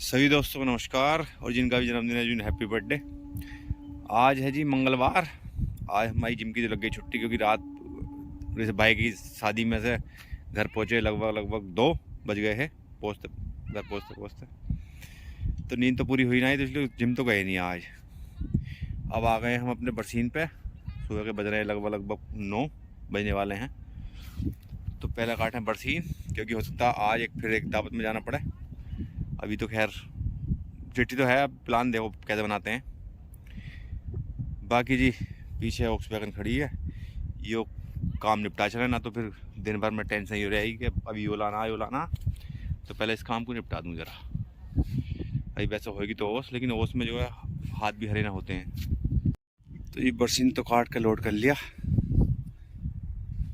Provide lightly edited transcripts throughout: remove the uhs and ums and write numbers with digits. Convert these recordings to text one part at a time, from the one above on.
सभी दोस्तों को नमस्कार और जिनका भी जन्मदिन है जिन हैप्पी बर्थडे। आज है जी मंगलवार। आज हमारी जिम की जो लग गई छुट्टी, क्योंकि रात जैसे भाई की शादी में से घर पहुँचे लगभग 2 बज गए हैं घर पहुँचते। तो नींद तो पूरी हुई नहीं, तो इसलिए जिम तो गए नहीं आज। अब आ गए हम अपने बरसीन पे। सुबह के बज रहे हैं लगभग 9 बजने वाले हैं। तो पहला काट है बरसीन, क्योंकि हो सकता है आज फिर एक दावत में जाना पड़े। अभी तो खैर चिट्ठी तो है, अब प्लान देखो कैसे बनाते हैं। बाकी जी पीछे वॉक्सवैगन खड़ी है, यो काम निपटा चले, ना तो फिर दिन भर में टेंशन ही रहेगी कि अभी यो लाना। तो पहले इस काम को निपटा दूँ ज़रा। अभी वैसे होगी तो ओस, लेकिन ओस में जो है हाथ भी हरे ना होते हैं। तो ये बरसीन तो काट कर लोड कर लिया।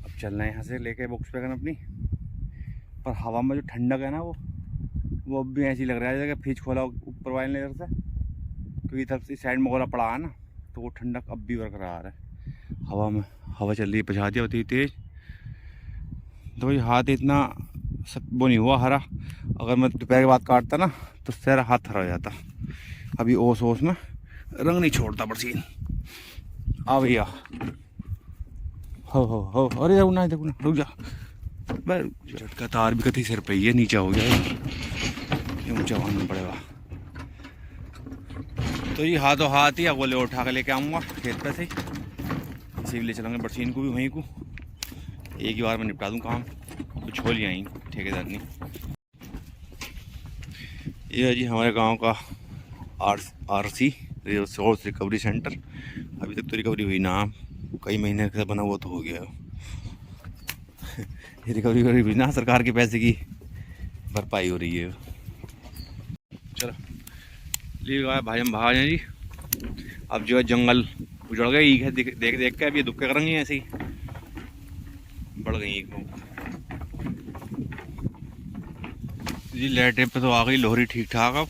अब चलना है यहाँ से लेके वॉक्सवैगन अपनी। पर हवा में जो ठंडक है ना वो अब भी ऐसी लग रहा है कि फ्रिज खोला ऊपर वाले लेयर से, क्योंकि इधर से साइड में गोला पड़ा है ना, तो वो ठंडक अब भी बरकरार है। हवा चल रही है, पछाती होती है तेज। तो भाई हाथ इतना सब वो नहीं हुआ हरा। अगर मैं दोपहर के बाद काटता ना तो सारा हाथ हरा हो जाता। अभी ओस में रंग नहीं छोड़ता बरसीन। आ भैया हो अरे ना देखो ना, रुक जा। झटका तार भी कथी सिर पे ही है, नीचा हो गया, ऊंचा भागना पड़ेगा। तो ये हाथों हाथ ही अगोले उठा के लेके आऊँगा खेत पे से, इसी ले चलेंगे बरसीन को भी वहीं को। एक ही बार में निपटा दूँ काम, कुछ हो लिया ही ठेकेदार नहीं। ये है जी हमारे गांव का आरसी रिसोर्स रिकवरी सेंटर। अभी तक तो रिकवरी हुई ना, कई महीने से बना हुआ तो हो गया। ये रिकवरी हुई ना, सरकार के पैसे की भरपाई हो रही है। चलो ले भाई हम भाग जाए जी। अब जो है जंगल उजड़ गए ईख है, देख के अब ये दुक्के करेंगे ऐसे ही बढ़ गई ईख जी। लेटे पे तो आ गई लोहरी ठीक ठाक अब,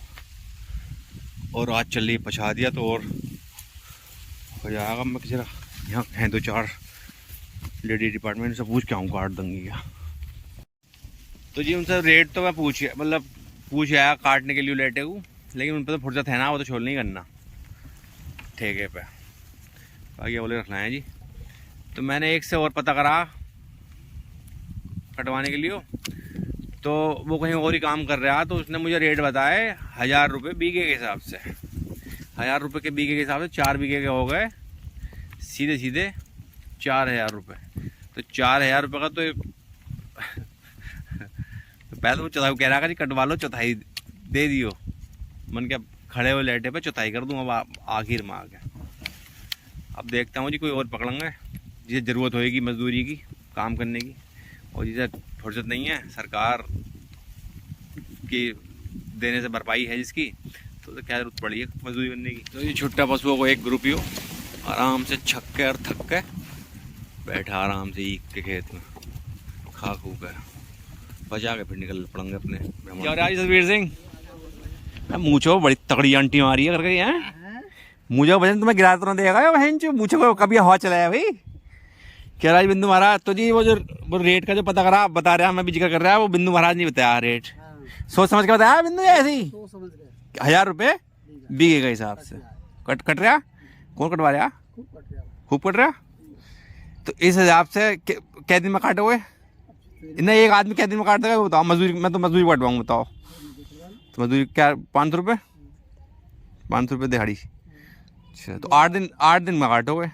और आज चल रही पछा दिया तो और हो जाएगा। मैं जरा यहाँ हैं 2-4 लेडी डिपार्टमेंट से पूछ के आऊँ काट दूँगी क्या। तो जी उनसे रेट तो मैं पूछ आया काटने के लिए लेटे हूँ, लेकिन उन पर तो फुर्सत है ना, वो तो छोड़ नहीं करना ठेके पे। बाकी बोले रखना है जी। तो मैंने एक से और पता करा कटवाने के लिए, तो वो कहीं और ही काम कर रहा, तो उसने मुझे रेट बताए 1000 रुपये बीघे के हिसाब से। 1000 रुपये के बीघे के हिसाब से 4 बीघे के हो गए सीधे 4000 रुपये। तो 4000 रुपये का तो पहले वो चौथाई कह रहा था जी कटवा लो, चौथाई दे दियो। मन के खड़े हुए लेटे पे चौथाई कर दूँ अब आखिर में आ गया। अब देखता हूँ जी कोई और पकड़ेंगे जिसे ज़रूरत होएगी मजदूरी की काम करने की, और जिसे फुर्सत नहीं है सरकार की देने से भरपाई है जिसकी, तो क्या जरूरत पड़ी है मजदूरी करने की। तो ये छुट्टा पशुओं को एक ग्रुप ही हो आराम से छक के और थक के बैठा आराम से ईख के खेत में खा खू कर बचा के फिर निकल पड़ेंगे अपने। सतवीर सिंह मूछो बड़ी तगड़ी आंटी मारी है करके हैं। मुझे वजन तुम्हें गिरा तो ना देगा बहन जो मुझे को कभी हवा चलाया भाई। क्या राज बिंदु महाराज, तो जी वो रेट का जो पता करा बता रहा मैं भी जिक्र कर रहा है, वो बिंदु महाराज नहीं बताया रेट। सोच समझ के बताया बिंदु ऐसे ही 1000 रुपये बीघे के हिसाब से कट रहा। कौन कटवा रहा? खूब कट रहा। तो इस हिसाब से कै दिन में काटोगे? नहीं एक आदमी कै दिन में काट देगा बताओ। मजदूरी मैं तो मजदूरी काटवाऊँ बताओ। तो मजदूरी क्या 500 रुपये? 500 रुपये दिहाड़ी। अच्छा तो 8 दिन में काटोगे?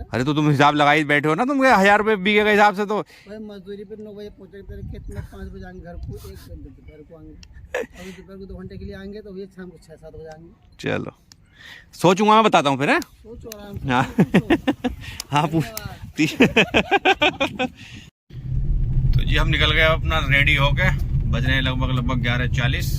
अरे तो तुम हिसाब लगाई बैठे हो ना, तुम 1000 रुपये बीघे के हिसाब से। तो मजदूरी पे 9 बजे पहुंचे खेत में, 5 बजे आएंगे घर को, 1 घंटे दोपहर को आएंगे, अभी दोपहर को 2 घंटे के लिए आएंगे, तो ये शाम को 6-7 बजे आएंगे। चलो सोचूंगा, मैं बताता हूँ फिर है। सोचो आराम से। हाँ तो जी हम निकल गए अपना रेडी होके। बज रहे हैं लगभग 11:40।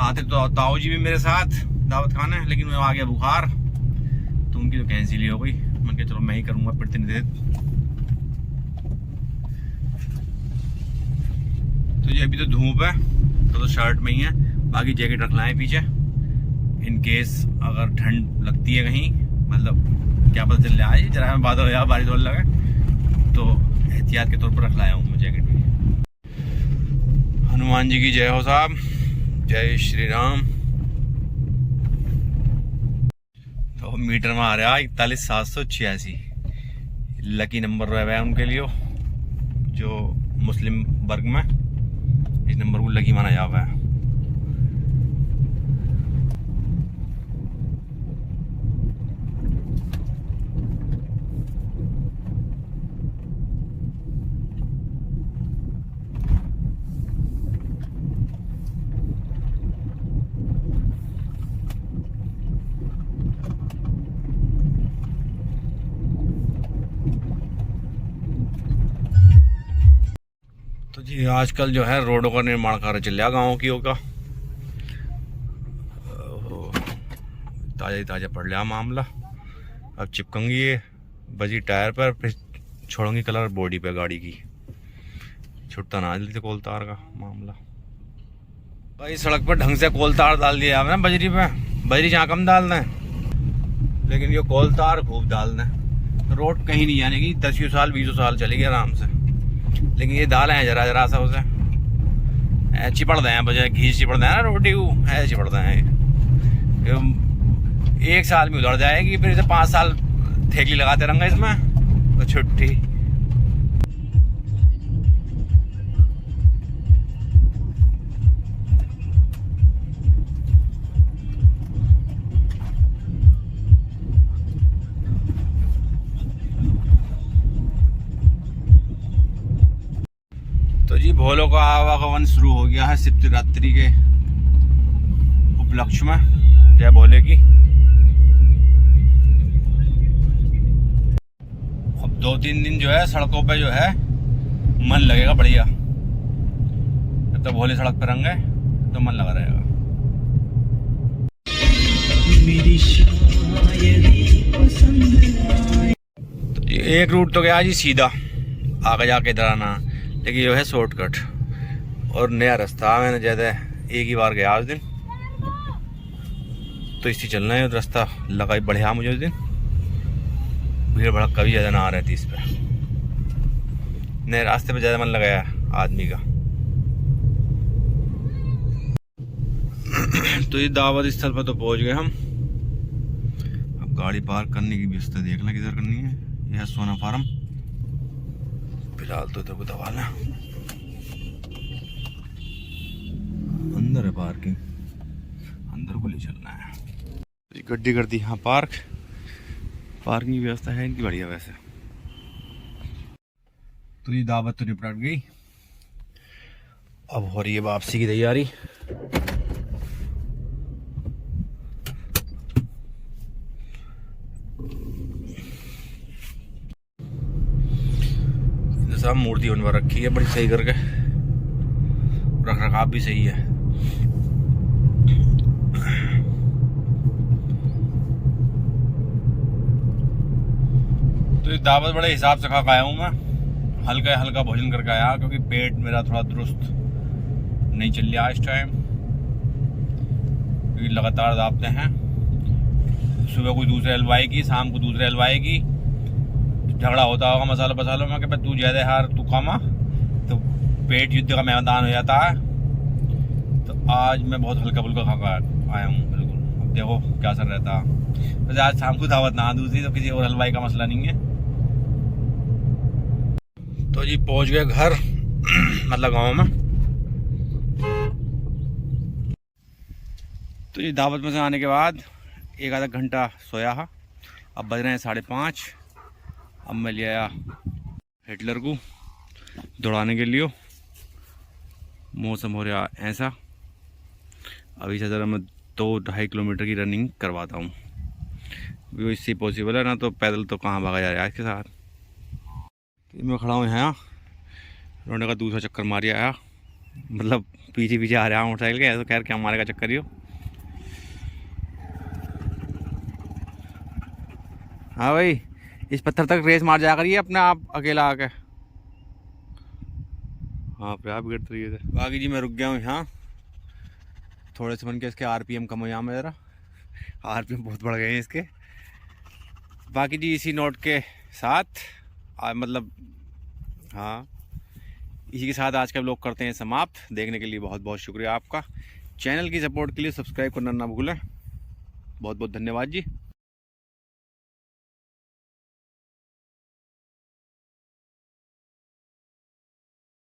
आते तो ताऊ जी भी मेरे साथ दावत खाने, लेकिन उन्हें आ गया बुखार, तो उनकी तो कैंसिल ही हो गई। मैं कहा चलो मैं ही करूँगा प्रतिनिधित्व। तो जी अभी तो धूप है तो शर्ट में ही है, बाकी जैकेट रखना है पीछे इन केस अगर ठंड लगती है कहीं, मतलब क्या पता चल रहा है जरा में बादल हो या बारिश होने लगे, तो एहतियात के तौर पर रख लाया हूँ मैं जैकेट भी। हनुमान हनुमान जी की जय हो साहब, जय श्री राम। तो मीटर में आ रहा है 41,786, लकी नंबर रहा है उनके लिए जो मुस्लिम वर्ग में इस नंबर को लकी माना जाता है। तो जी आजकल जो है रोडों का निर्माण कार्य चल रहा गाँव की का, ताज़ा ही ताज़ा पड़ लिया मामला। अब चिपकंगी ये बजी टायर पर, फिर छोड़ूंगी कलर बॉडी पे गाड़ी की, छुट्टा ना जल्दी कोल तार का मामला। भाई सड़क पर ढंग से कोल तार डाल दिया आपने बजरी पे, बजरी जहाँ कम डालना है, लेकिन ये कोल तार खूब डालना है। रोड कहीं नहीं जाने की, 10 साल 20 साल चलेगी आराम से, लेकिन ये दाल है जरा जरा सा उसे चिपड़ दें बजाय घी चिपड़ दें ना रोटी को, है चिपड़ दें। एक साल में उधर जाएगी, फिर इसे 5 साल थेगली लगाते रहेंगे इसमें तो छुट्टी। तो जी भोलों का आवागमन शुरू हो गया है शिवरात्रि के उपलक्ष्य में, जय भोले की। अब 2-3 दिन जो है सड़कों पे जो है मन लगेगा बढ़िया, जब तक भोले सड़क पर रहेंगे तो मन लगा रहेगा। तो एक रूट तो गया जी सीधा आगे जाके इधर आना, लेकिन जो है शॉर्टकट और नया रास्ता। मैंने ज़्यादा एक ही बार गया उस दिन, तो इसी चलना है। रास्ता लगा ही बढ़िया मुझे उस दिन, भीड़ भड़क कभी ज़्यादा ना आ रही थी इस पर, नए रास्ते पे ज़्यादा मन लगाया आदमी का। तो ये दावत स्थल पर तो पहुंच गए हम। अब गाड़ी पार्क करने की व्यवस्था देख लें किधर करनी है। यह सोना फार्म, फिलहाल तो इधर को दबा लें। अंदर है पार्किंग, अंदर को ले चलना है। गड्डी कर दी हाँ पार्क, पार्किंग की व्यवस्था है इनकी बढ़िया वैसे। तो ये दावत तो निपट गई, अब हो रही है वापसी की तैयारी। सब मूर्ति बनवा रखी है बड़ी सही करके, रख रखाव भी सही है। तो ये दावत बड़े हिसाब से खा के आया हूँ मैं, हल्का हल्का भोजन करके आया, क्योंकि पेट मेरा थोड़ा दुरुस्त नहीं चल रहा इस टाइम, क्योंकि लगातार दावते हैं। सुबह कोई दूसरे हलवाई की, शाम को दूसरे हलवाई की, झगड़ा होता होगा मसालों मसालों में कि भाई तू ज्यादा हार तू कमा, तो पेट युद्ध का मैदान हो जाता है। तो आज मैं बहुत हल्का फुल्का खा कर आया हूँ बिल्कुल। अब देखो क्या असर रहता है। वैसे आज शाम को दावत ना दूसरी, तो किसी और हलवाई का मसला नहीं है। तो जी पहुंच गए घर मतलब गाँव में। तो ये दावत में से आने के बाद एक आधा घंटा सोया है। अब बज रहे हैं 5:30। अब मैं ले आया हिटलर को दौड़ाने के लिए। मौसम हो रहा ऐसा, अभी से ज़रा मैं 2-2.5 किलोमीटर की रनिंग करवाता हूँ। वो इससे पॉसिबल है ना, तो पैदल तो कहाँ भागा जा रहा है इसके साथ। मैं खड़ा हूँ यहाँ, रोने का दूसरा चक्कर मार आया, मतलब पीछे पीछे आ रहा हूँ मोटरसाइकिल के। ऐसा खैर क्या मारेगा चक्कर ही हो। हाँ भाई, इस पत्थर तक रेस मार जा करिए अपने आप अकेला आके। हाँ पे आप गिरते रहिए थे। बाकी जी मैं रुक गया हूँ यहाँ थोड़े से, बन के इसके आरपीएम कम हो यहाँ में ज़रा, आरपीएम बहुत बढ़ गए हैं इसके। बाकी जी इसी नोट के साथ मतलब हाँ, इसी के साथ आज का व्लॉग करते हैं समाप्त। देखने के लिए बहुत बहुत शुक्रिया आपका। चैनल की सपोर्ट के लिए सब्सक्राइब करना ना भूलें। बहुत बहुत धन्यवाद जी।